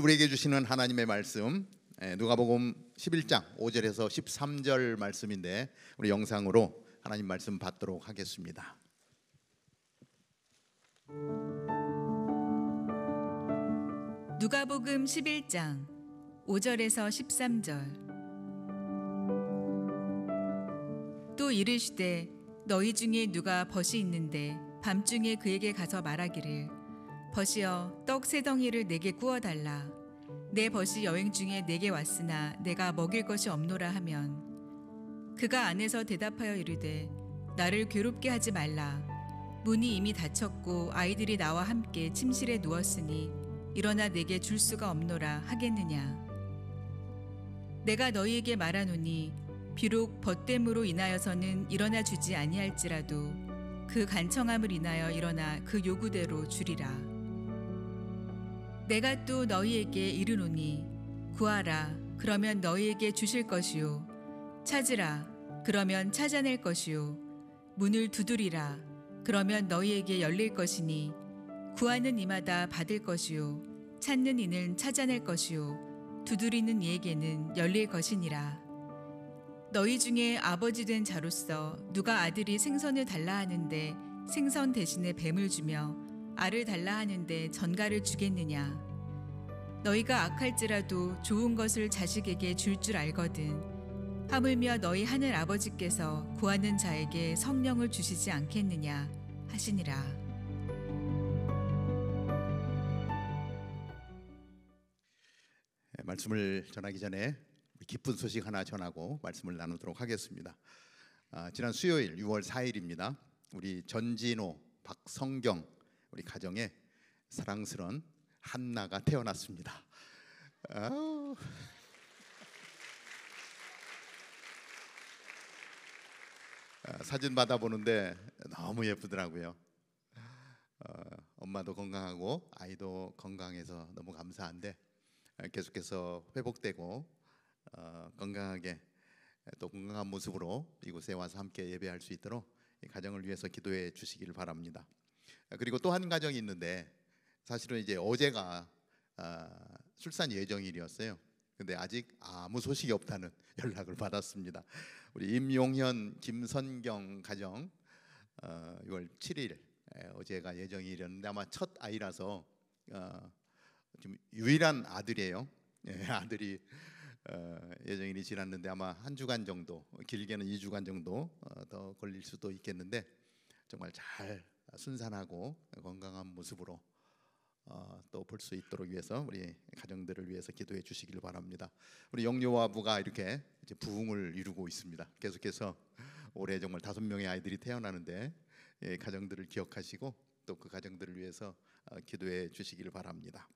우리에게 주시는 하나님의 말씀, 누가복음 11장 5절에서 13절 말씀인데 우리 영상으로 하나님 말씀 받도록 하겠습니다. 누가복음 11장 5절에서 13절. 또 이르시되 너희 중에 누가 벗이 있는데 밤중에 그에게 가서 말하기를 벗이여 떡 세 덩이를 내게 구워달라. 내 벗이 여행 중에 내게 왔으나 내가 먹일 것이 없노라 하면 그가 안에서 대답하여 이르되 나를 괴롭게 하지 말라. 문이 이미 닫혔고 아이들이 나와 함께 침실에 누웠으니 일어나 내게 줄 수가 없노라 하겠느냐. 내가 너희에게 말하노니 비록 벗됨으로 인하여서는 일어나 주지 아니할지라도 그 간청함을 인하여 일어나 그 요구대로 주리라. 내가 또 너희에게 이르노니 구하라 그러면 너희에게 주실 것이요 찾으라 그러면 찾아낼 것이요 문을 두드리라 그러면 너희에게 열릴 것이니 구하는 이마다 받을 것이요 찾는 이는 찾아낼 것이요 두드리는 이에게는 열릴 것이니라. 너희 중에 아버지 된 자로서 누가 아들이 생선을 달라 하는데 생선 대신에 뱀을 주며 알을 달라 하는데 전갈을 주겠느냐. 너희가 악할지라도 좋은 것을 자식에게 줄 줄 알거든 하물며 너희 하늘 아버지께서 구하는 자에게 성령을 주시지 않겠느냐 하시니라. 말씀을 전하기 전에 기쁜 소식 하나 전하고 말씀을 나누도록 하겠습니다. 지난 수요일 6월 4일입니다. 우리 전진호, 박성경 우리 가정에 사랑스러운 한나가 태어났습니다. 사진 받아보는데 너무 예쁘더라고요. 엄마도 건강하고 아이도 건강해서 너무 감사한데 계속해서 회복되고 건강하게 또 건강한 모습으로 이곳에 와서 함께 예배할 수 있도록 이 가정을 위해서 기도해 주시기를 바랍니다. 그리고 또 한 가정이 있는데 사실은 이제 어제가 출산 예정일이었어요. 근데 아직 아무 소식이 없다는 연락을 받았습니다. 우리 임용현, 김선경 가정 6월 7일 어제가 예정일이었는데 아마 첫 아이라서 좀 유일한 아들이에요. 아들이 예정일이 지났는데 아마 한 주간 정도, 길게는 2주간 정도 더 걸릴 수도 있겠는데 정말 잘 순산하고 건강한 모습으로 또 볼 수 있도록 위해서 우리 가정들을 위해서 기도해 주시길 바랍니다. 우리 영유아부가 이렇게 이제 부흥을 이루고 있습니다. 계속해서 올해 정말 5명의 아이들이 태어나는데 가정들을 기억하시고 또 그 가정들을 위해서 기도해 주시길 바랍니다.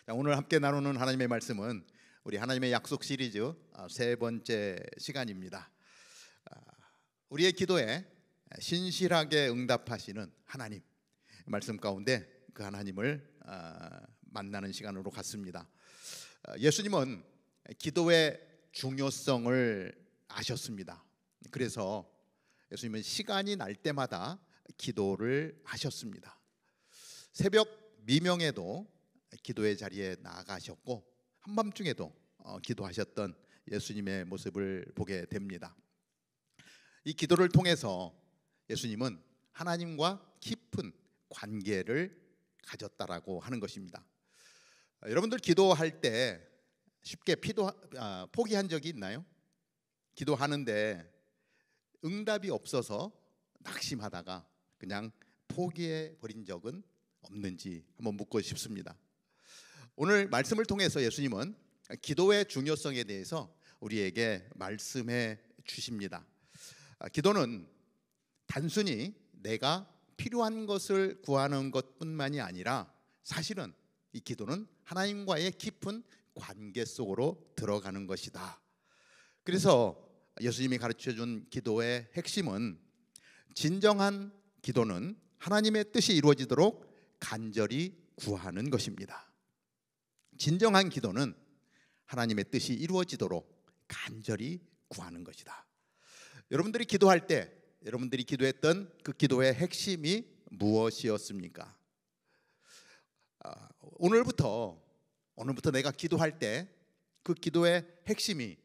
자, 오늘 함께 나누는 하나님의 말씀은 우리 하나님의 약속 시리즈 세 번째 시간입니다. 우리의 기도에 신실하게 응답하시는 하나님 말씀 가운데 그 하나님을 만나는 시간으로 갔습니다. 예수님은 기도의 중요성을 아셨습니다. 그래서 예수님은 시간이 날 때마다 기도를 하셨습니다. 새벽 미명에도 기도의 자리에 나아가셨고 한밤중에도 기도하셨던 예수님의 모습을 보게 됩니다. 이 기도를 통해서 예수님은 하나님과 깊은 관계를 가졌다라고 하는 것입니다. 여러분들 기도할 때 쉽게 포기한 적이 있나요? 기도하는데 응답이 없어서 낙심하다가 그냥 포기해 버린 적은 없는지 한번 묻고 싶습니다. 오늘 말씀을 통해서 예수님은 기도의 중요성에 대해서 우리에게 말씀해 주십니다. 기도는 단순히 내가 필요한 것을 구하는 것뿐만이 아니라 사실은 이 기도는 하나님과의 깊은 관계 속으로 들어가는 것이다. 그래서 예수님이 가르쳐준 기도의 핵심은 진정한 기도는 하나님의 뜻이 이루어지도록 간절히 구하는 것입니다. 진정한 기도는 하나님의 뜻이 이루어지도록 간절히 구하는 것이다. 여러분들이 기도할 때 여러분들이 기도했던 그 기도의 핵심이 무엇이었습니까? 오늘부터 오늘부터 내가 기도할 때 그 기도의 핵심이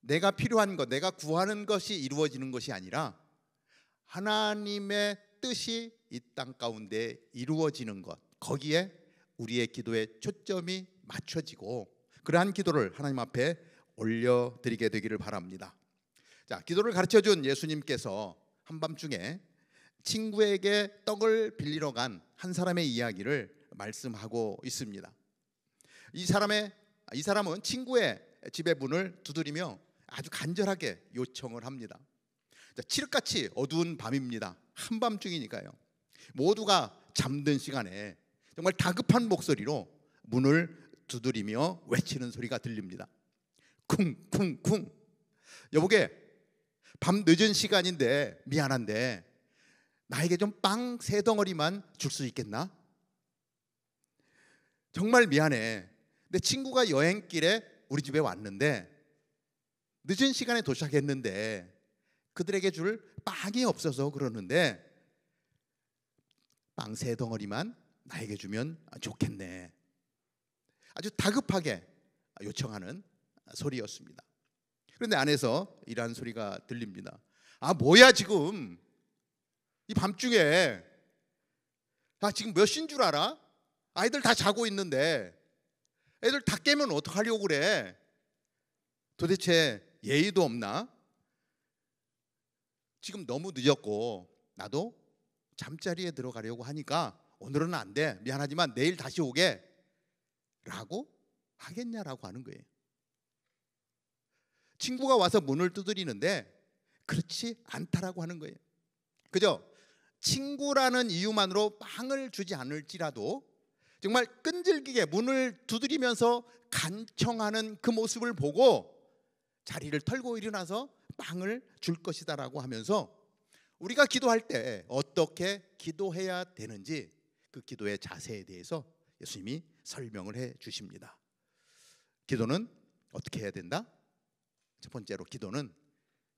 내가 필요한 것, 내가 구하는 것이 이루어지는 것이 아니라 하나님의 뜻이 이 땅 가운데 이루어지는 것, 거기에 우리의 기도의 초점이 맞춰지고 그러한 기도를 하나님 앞에 올려드리게 되기를 바랍니다. 자, 기도를 가르쳐준 예수님께서 한밤중에 친구에게 떡을 빌리러 간 한 사람의 이야기를 말씀하고 있습니다. 이 사람은 친구의 집의 문을 두드리며 아주 간절하게 요청을 합니다. 자, 칠흑같이 어두운 밤입니다. 한밤중이니까요. 모두가 잠든 시간에 정말 다급한 목소리로 문을 두드리며 외치는 소리가 들립니다. 쿵쿵쿵. 여보게, 밤 늦은 시간인데 미안한데 나에게 좀 빵 3덩어리만 줄 수 있겠나? 정말 미안해. 내 친구가 여행길에 우리 집에 왔는데 늦은 시간에 도착했는데 그들에게 줄 빵이 없어서 그러는데 빵 3덩어리만 나에게 주면 좋겠네. 아주 다급하게 요청하는 소리였습니다. 그런데 안에서 이러한 소리가 들립니다. 아, 뭐야 지금 이 밤중에, 지금 몇 시인 줄 알아? 아이들 다 자고 있는데 애들 다 깨면 어떡하려고 그래? 도대체 예의도 없나? 지금 너무 늦었고 나도 잠자리에 들어가려고 하니까 오늘은 안 돼. 미안하지만 내일 다시 오게 라고 하겠냐라고 하는 거예요. 친구가 와서 문을 두드리는데 그렇지 않다라고 하는 거예요. 그죠? 친구라는 이유만으로 빵을 주지 않을지라도 정말 끈질기게 문을 두드리면서 간청하는 그 모습을 보고 자리를 털고 일어나서 빵을 줄 것이다라고 하면서 우리가 기도할 때 어떻게 기도해야 되는지 그 기도의 자세에 대해서 예수님이 설명을 해 주십니다. 기도는 어떻게 해야 된다? 첫 번째로 기도는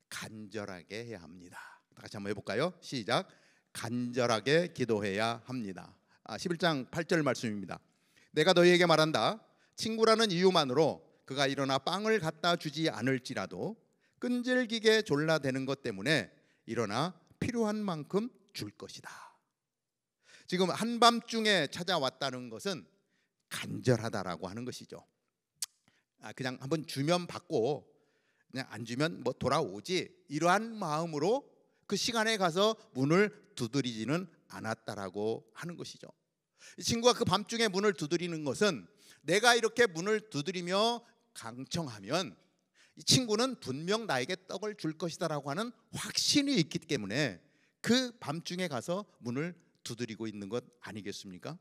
간절하게 해야 합니다. 다 같이 한번 해볼까요? 시작. 간절하게 기도해야 합니다. 11장 8절 말씀입니다. 내가 너희에게 말한다. 친구라는 이유만으로 그가 일어나 빵을 갖다 주지 않을지라도 끈질기게 졸라대는 것 때문에 일어나 필요한 만큼 줄 것이다. 지금 한밤중에 찾아왔다는 것은 간절하다라고 하는 것이죠. 그냥 한번 주면 받고 그냥 안 주면 뭐 돌아오지, 이러한 마음으로 그 시간에 가서 문을 두드리지는 않았다라고 하는 것이죠. 이 친구가 그 밤중에 문을 두드리는 것은 내가 이렇게 문을 두드리며 강청하면 이 친구는 분명 나에게 떡을 줄 것이다라고 하는 확신이 있기 때문에 그 밤중에 가서 문을 두드리고 있는 것 아니겠습니까?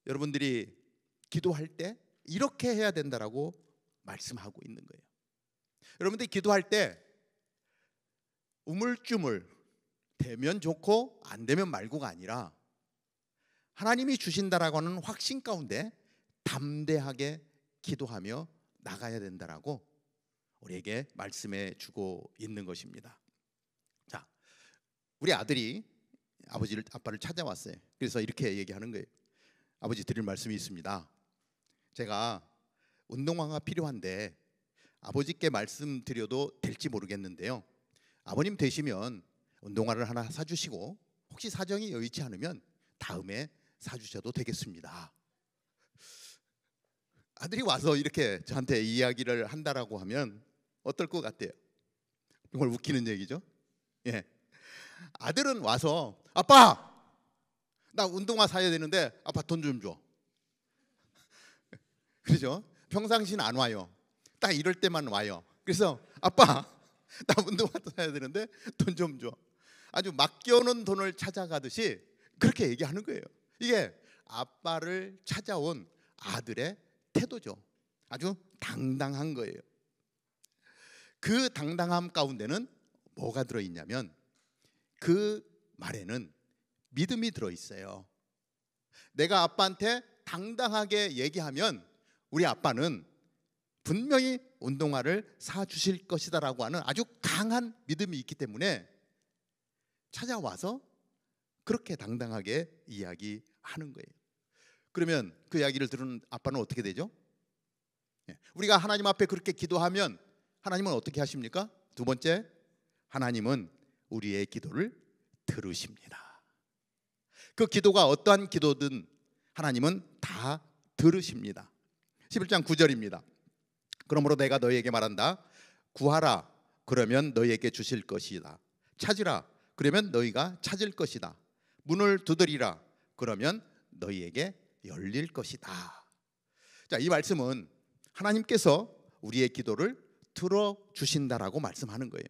여러분들이 기도할 때 이렇게 해야 된다라고 말씀하고 있는 거예요. 여러분들이 기도할 때 우물쭈물 되면 좋고 안 되면 말고가 아니라 하나님이 주신다라고 하는 확신 가운데 담대하게 기도하며 나가야 된다라고 우리에게 말씀해 주고 있는 것입니다. 자, 우리 아들이 아빠를 찾아왔어요. 그래서 이렇게 얘기하는 거예요. 아버지, 드릴 말씀이 있습니다. 제가 운동화가 필요한데 아버지께 말씀드려도 될지 모르겠는데요. 아버님 되시면 운동화를 하나 사주시고 혹시 사정이 여의치 않으면 다음에 사주셔도 되겠습니다. 아들이 와서 이렇게 저한테 이야기를 한다라고 하면 어떨 것 같아요? 정말 웃기는 얘기죠. 예. 아들은 와서 아빠, 나 운동화 사야 되는데 아빠 돈 좀 줘. 그렇죠? 평상시는 안 와요. 딱 이럴 때만 와요. 그래서 아빠, 나 운동화 사야 되는데 돈 좀 줘. 아주 맡겨놓은 돈을 찾아가듯이 그렇게 얘기하는 거예요. 이게 아빠를 찾아온 아들의 태도죠. 아주 당당한 거예요. 그 당당함 가운데는 뭐가 들어있냐면 그 말에는 믿음이 들어있어요. 내가 아빠한테 당당하게 얘기하면 우리 아빠는 분명히 운동화를 사주실 것이다라고 하는 아주 강한 믿음이 있기 때문에 찾아와서 그렇게 당당하게 이야기하는 하는 거예요. 그러면 그 이야기를 들은 아빠는 어떻게 되죠? 우리가 하나님 앞에 그렇게 기도하면 하나님은 어떻게 하십니까? 두 번째, 하나님은 우리의 기도를 들으십니다. 그 기도가 어떠한 기도든 하나님은 다 들으십니다. 11장 9절입니다. 그러므로 내가 너희에게 말한다. 구하라, 그러면 너희에게 주실 것이다. 찾으라, 그러면 너희가 찾을 것이다. 문을 두드리라, 그러면 너희에게 열릴 것이다. 자, 이 말씀은 하나님께서 우리의 기도를 들어주신다라고 말씀하는 거예요.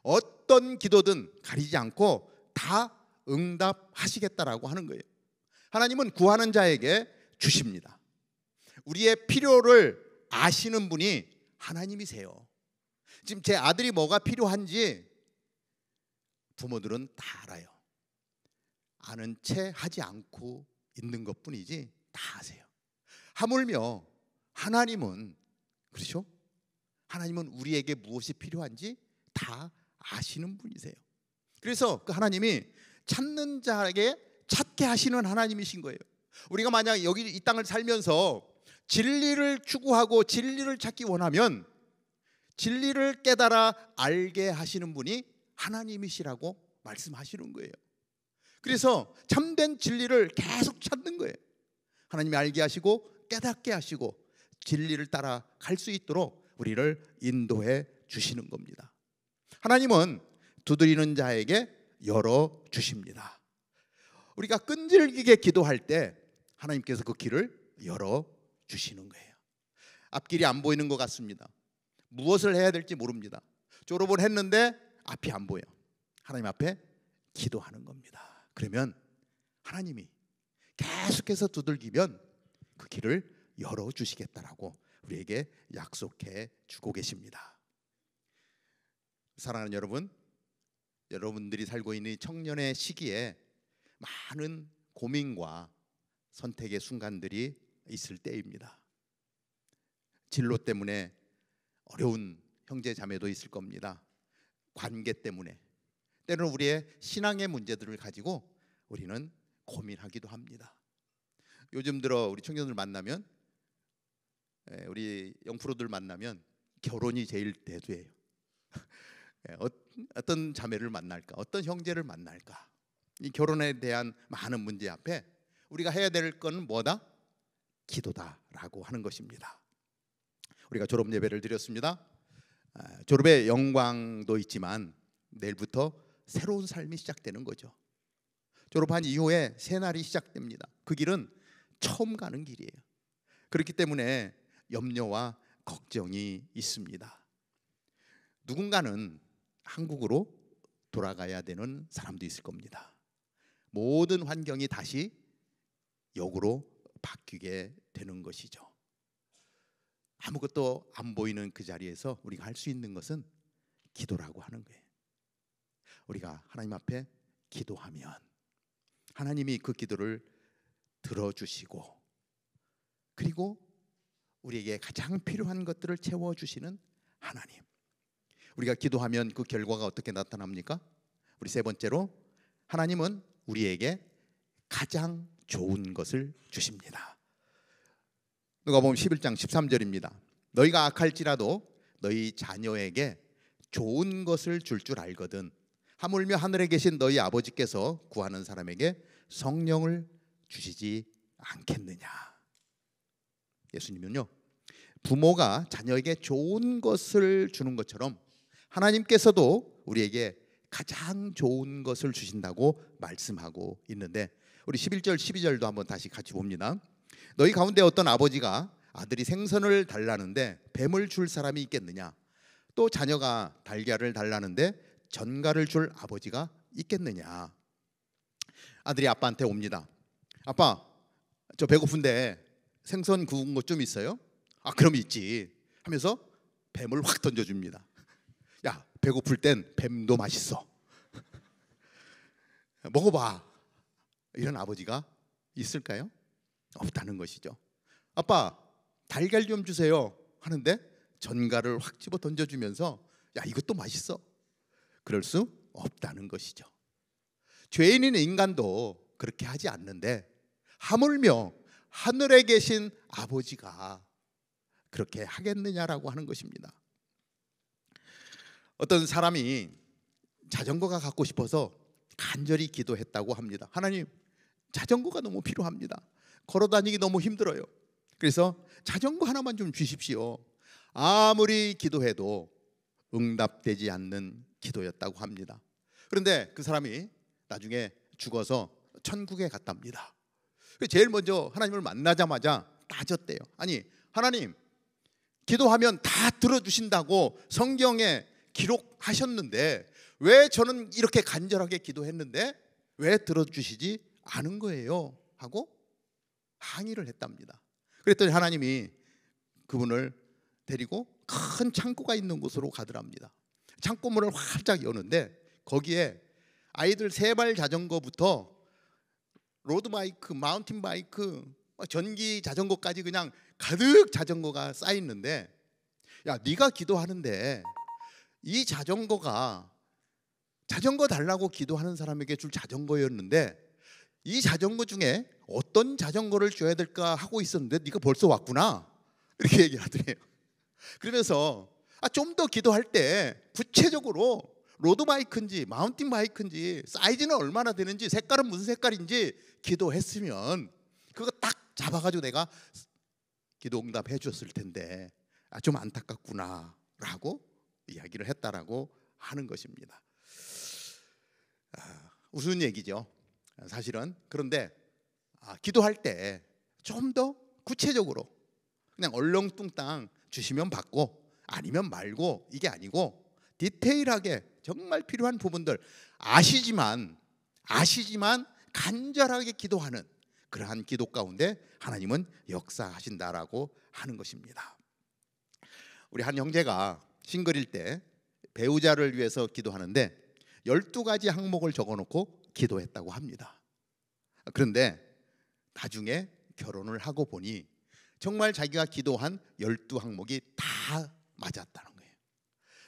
어떤 기도든 가리지 않고 다 응답하시겠다라고 하는 거예요. 하나님은 구하는 자에게 주십니다. 우리의 필요를 아시는 분이 하나님이세요. 지금 제 아들이 뭐가 필요한지 부모들은 다 알아요. 아는 채 하지 않고 있는 것뿐이지 다 아세요. 하물며 하나님은, 그렇죠? 하나님은 우리에게 무엇이 필요한지 다 아시는 분이세요. 그래서 그 하나님이 찾는 자에게 찾게 하시는 하나님이신 거예요. 우리가 만약 여기 이 땅을 살면서 진리를 추구하고 진리를 찾기 원하면 진리를 깨달아 알게 하시는 분이 하나님이시라고 말씀하시는 거예요. 그래서 참된 진리를 계속 찾는 거예요. 하나님이 알게 하시고 깨닫게 하시고 진리를 따라 갈 수 있도록 우리를 인도해 주시는 겁니다. 하나님은 두드리는 자에게 열어 주십니다. 우리가 끈질기게 기도할 때 하나님께서 그 길을 열어 주시는 거예요. 앞길이 안 보이는 것 같습니다. 무엇을 해야 될지 모릅니다. 졸업을 했는데 앞이 안 보여. 하나님 앞에 기도하는 겁니다. 그러면 하나님이 계속해서 두들기면 그 길을 열어주시겠다라고 우리에게 약속해 주고 계십니다. 사랑하는 여러분, 여러분들이 살고 있는 청년의 시기에 많은 고민과 선택의 순간들이 있을 때입니다. 진로 때문에 어려운 형제 자매도 있을 겁니다. 관계 때문에, 때로는 우리의 신앙의 문제들을 가지고 우리는 고민하기도 합니다. 요즘 들어 우리 청년들 만나면, 우리 영프로들 만나면 결혼이 제일 대두예요. 어떤 자매를 만날까, 어떤 형제를 만날까, 이 결혼에 대한 많은 문제 앞에 우리가 해야 될 건 뭐다? 기도다라고 하는 것입니다. 우리가 졸업 예배를 드렸습니다. 졸업의 영광도 있지만 내일부터 새로운 삶이 시작되는 거죠. 졸업한 이후에 새 날이 시작됩니다. 그 길은 처음 가는 길이에요. 그렇기 때문에 염려와 걱정이 있습니다. 누군가는 한국으로 돌아가야 되는 사람도 있을 겁니다. 모든 환경이 다시 역으로 바뀌게 되는 것이죠. 아무것도 안 보이는 그 자리에서 우리가 할 수 있는 것은 기도라고 하는 거예요. 우리가 하나님 앞에 기도하면 하나님이 그 기도를 들어주시고, 그리고 우리에게 가장 필요한 것들을 채워주시는 하나님. 우리가 기도하면 그 결과가 어떻게 나타납니까? 우리 세 번째로, 하나님은 우리에게 가장 좋은 것을 주십니다. 누가복음 11장 13절입니다. 너희가 악할지라도 너희 자녀에게 좋은 것을 줄 알거든 하물며 하늘에 계신 너희 아버지께서 구하는 사람에게 성령을 주시지 않겠느냐. 예수님은요, 부모가 자녀에게 좋은 것을 주는 것처럼 하나님께서도 우리에게 가장 좋은 것을 주신다고 말씀하고 있는데, 우리 11절 12절도 한번 다시 같이 봅니다. 너희 가운데 어떤 아버지가 아들이 생선을 달라는데 뱀을 줄 사람이 있겠느냐? 또 자녀가 달걀을 달라는데 전갈을 줄 아버지가 있겠느냐? 아들이 아빠한테 옵니다. 아빠, 저 배고픈데 생선 구운 것 좀 있어요? 아, 그럼 있지 하면서 뱀을 확 던져줍니다. 야, 배고플 땐 뱀도 맛있어. 먹어봐. 이런 아버지가 있을까요? 없다는 것이죠. 아빠, 달걀 좀 주세요 하는데 전갈을 확 집어 던져주면서 야, 이것도 맛있어. 그럴 수 없다는 것이죠. 죄인인 인간도 그렇게 하지 않는데 하물며 하늘에 계신 아버지가 그렇게 하겠느냐라고 하는 것입니다. 어떤 사람이 자전거가 갖고 싶어서 간절히 기도했다고 합니다. 하나님, 자전거가 너무 필요합니다. 걸어 다니기 너무 힘들어요. 그래서 자전거 하나만 좀 주십시오. 아무리 기도해도 응답되지 않는 기도였다고 합니다. 그런데 그 사람이 나중에 죽어서 천국에 갔답니다. 제일 먼저 하나님을 만나자마자 따졌대요. 아니, 하나님, 기도하면 다 들어주신다고 성경에 기록하셨는데 왜 저는 이렇게 간절하게 기도했는데 왜 들어주시지 않은 거예요? 하고 항의를 했답니다. 그랬더니 하나님이 그분을 데리고 큰 창고가 있는 곳으로 가더랍니다. 창고 문을 활짝 여는데 거기에 아이들 세발 자전거부터 로드바이크, 마운틴바이크, 전기 자전거까지 그냥 가득 자전거가 쌓여 있는데, 야, 네가 기도하는데 이 자전거가 자전거 달라고 기도하는 사람에게 줄 자전거였는데 이 자전거 중에 어떤 자전거를 줘야 될까 하고 있었는데 네가 벌써 왔구나, 이렇게 얘기를 하더래요. 그러면서 좀 더 기도할 때 구체적으로 로드바이크인지 마운틴바이크인지 사이즈는 얼마나 되는지 색깔은 무슨 색깔인지 기도했으면 그거 딱 잡아가지고 내가 기도 응답해 줬을 텐데 좀 안타깝구나 라고 이야기를 했다라고 하는 것입니다. 우스운 얘기죠, 사실은. 그런데 기도할 때 좀 더 구체적으로 그냥 얼렁뚱땅 주시면 받고 아니면 말고, 이게 아니고 디테일하게 정말 필요한 부분들 아시지만 간절하게 기도하는 그러한 기도 가운데 하나님은 역사하신다라고 하는 것입니다. 우리 한 형제가 싱글일 때 배우자를 위해서 기도하는데 12가지 항목을 적어놓고 기도했다고 합니다. 그런데 나중에 결혼을 하고 보니 정말 자기가 기도한 12항목이 다 맞았다는 거예요.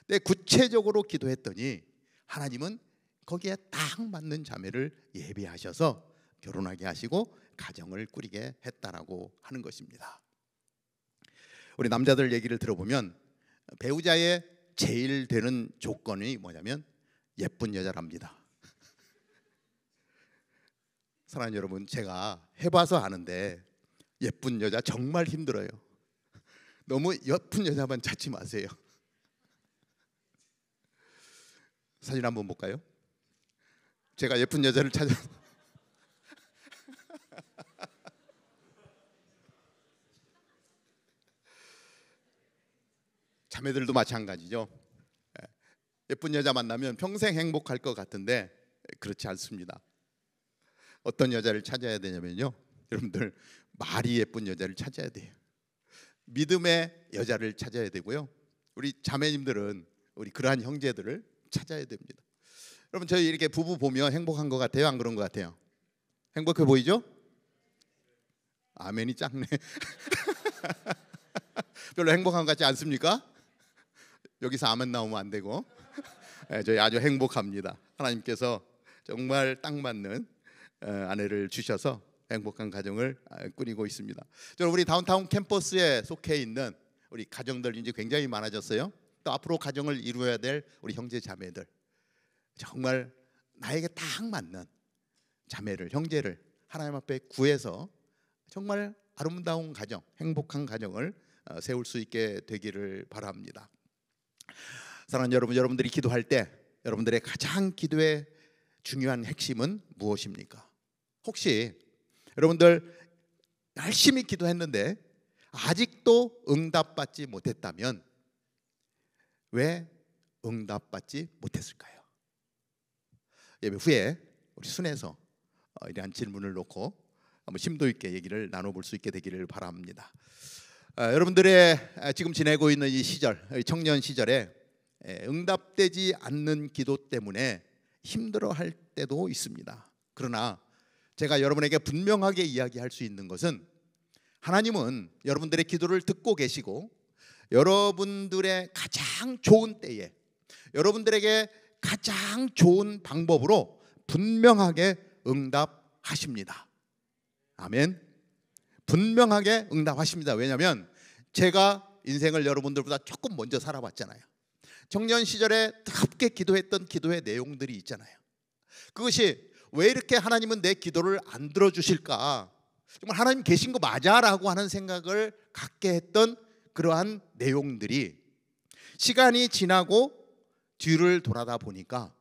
근데 구체적으로 기도했더니 하나님은 거기에 딱 맞는 자매를 예비하셔서 결혼하게 하시고 가정을 꾸리게 했다라고 하는 것입니다. 우리 남자들 얘기를 들어보면 배우자의 제일 되는 조건이 뭐냐면 예쁜 여자랍니다. 사랑하는 여러분, 제가 해봐서 아는데 예쁜 여자 정말 힘들어요. 너무 예쁜 여자만 찾지 마세요. 사진 한번 볼까요? 제가 예쁜 여자를 찾아 자매들도 마찬가지죠. 예쁜 여자 만나면 평생 행복할 것 같은데 그렇지 않습니다. 어떤 여자를 찾아야 되냐면요, 여러분들, 말이 예쁜 여자를 찾아야 돼요. 믿음의 여자를 찾아야 되고요. 우리 자매님들은 우리 그러한 형제들을 찾아야 됩니다. 여러분, 저희 이렇게 부부 보면 행복한 것 같아요, 안 그런 것 같아요? 행복해 보이죠? 아멘이 작네. 별로 행복한 것 같지 않습니까? 여기서 아멘 나오면 안 되고. 저희 아주 행복합니다. 하나님께서 정말 딱 맞는 아내를 주셔서 행복한 가정을 꾸리고 있습니다. 저는 우리 다운타운 캠퍼스에 속해 있는 우리 가정들 이제 굉장히 많아졌어요. 또 앞으로 가정을 이루어야 될 우리 형제 자매들, 정말 나에게 딱 맞는 자매를, 형제를 하나님 앞에 구해서 정말 아름다운 가정, 행복한 가정을 세울 수 있게 되기를 바랍니다. 사랑하는 여러분, 여러분들이 기도할 때 여러분들의 가장 기도의 중요한 핵심은 무엇입니까? 혹시 여러분들 열심히 기도했는데 아직도 응답받지 못했다면 왜 응답받지 못했을까요? 예배 후에 우리 순에서 이러한 질문을 놓고 한번 심도 있게 얘기를 나눠볼 수 있게 되기를 바랍니다. 여러분들의 지금 지내고 있는 이 시절, 청년 시절에 응답되지 않는 기도 때문에 힘들어할 때도 있습니다. 그러나 제가 여러분에게 분명하게 이야기할 수 있는 것은 하나님은 여러분들의 기도를 듣고 계시고 여러분들의 가장 좋은 때에 여러분들에게 가장 좋은 방법으로 분명하게 응답하십니다. 아멘. 분명하게 응답하십니다. 왜냐하면 제가 인생을 여러분들보다 조금 먼저 살아봤잖아요. 청년 시절에 뜨겁게 기도했던 기도의 내용들이 있잖아요. 그것이 왜 이렇게 하나님은 내 기도를 안 들어주실까, 정말 하나님 계신 거 맞아라고 하는 생각을 갖게 했던 그러한 내용들이 시간이 지나고 뒤를 돌아다 보니까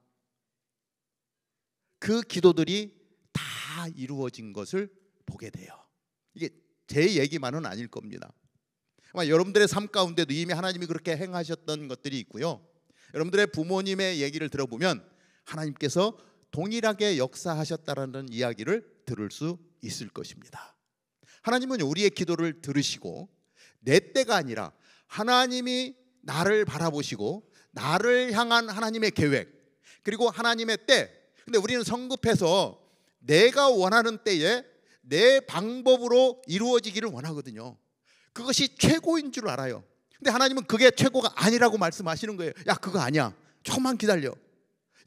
그 기도들이 다 이루어진 것을 보게 돼요. 이게 제 얘기만은 아닐 겁니다. 아마 여러분들의 삶 가운데도 이미 하나님이 그렇게 행하셨던 것들이 있고요. 여러분들의 부모님의 얘기를 들어보면 하나님께서 동일하게 역사하셨다라는 이야기를 들을 수 있을 것입니다. 하나님은 우리의 기도를 들으시고 내 때가 아니라 하나님이 나를 바라보시고 나를 향한 하나님의 계획, 그리고 하나님의 때. 근데 우리는 성급해서 내가 원하는 때에 내 방법으로 이루어지기를 원하거든요. 그것이 최고인 줄 알아요. 근데 하나님은 그게 최고가 아니라고 말씀하시는 거예요. 야, 그거 아니야. 조금만 기다려.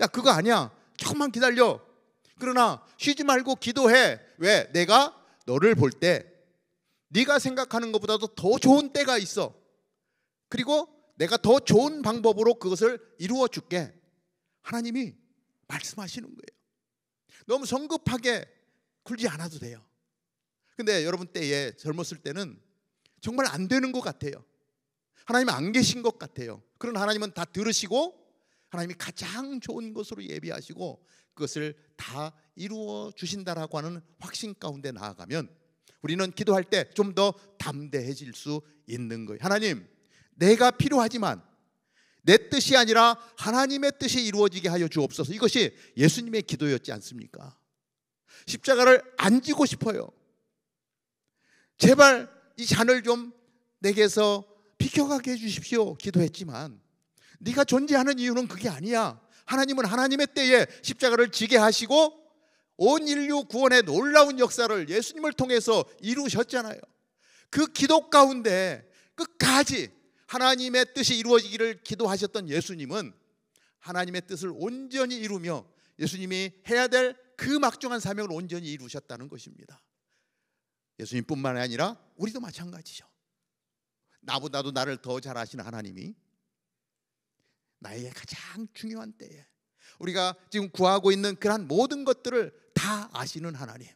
야, 그거 아니야. 조금만 기다려. 그러나 쉬지 말고 기도해. 왜? 내가 너를 볼 때 네가 생각하는 것보다도 더 좋은 때가 있어. 그리고 내가 더 좋은 방법으로 그것을 이루어 줄게. 하나님이 말씀하시는 거예요. 너무 성급하게 굴지 않아도 돼요. 근데 여러분 때에 젊었을 때는 정말 안 되는 것 같아요. 하나님은 안 계신 것 같아요. 그런 하나님은 다 들으시고 하나님이 가장 좋은 것으로 예비하시고 그것을 다 이루어 주신다라고 하는 확신 가운데 나아가면 우리는 기도할 때 좀 더 담대해질 수 있는 거예요. 하나님, 내가 필요하지만 내 뜻이 아니라 하나님의 뜻이 이루어지게 하여 주옵소서. 이것이 예수님의 기도였지 않습니까? 십자가를 안 지고 싶어요. 제발 이 잔을 좀 내게서 비켜가게 해주십시오. 기도했지만 네가 존재하는 이유는 그게 아니야. 하나님은 하나님의 때에 십자가를 지게 하시고 온 인류 구원의 놀라운 역사를 예수님을 통해서 이루셨잖아요. 그 기도 가운데 끝까지 하나님의 뜻이 이루어지기를 기도하셨던 예수님은 하나님의 뜻을 온전히 이루며 예수님이 해야 될 그 막중한 사명을 온전히 이루셨다는 것입니다. 예수님뿐만 아니라 우리도 마찬가지죠. 나보다도 나를 더 잘 아시는 하나님이 나에게 가장 중요한 때에 우리가 지금 구하고 있는 그러한 모든 것들을 다 아시는 하나님,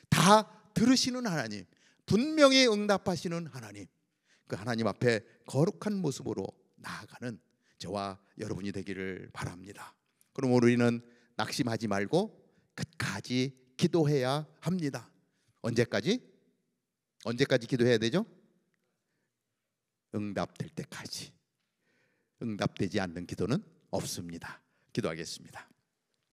다 들으시는 하나님, 분명히 응답하시는 하나님, 그 하나님 앞에 거룩한 모습으로 나아가는 저와 여러분이 되기를 바랍니다. 그럼 우리는 낙심하지 말고 끝까지 기도해야 합니다. 언제까지? 언제까지 기도해야 되죠? 응답될 때까지. 응답되지 않는 기도는 없습니다. 기도하겠습니다.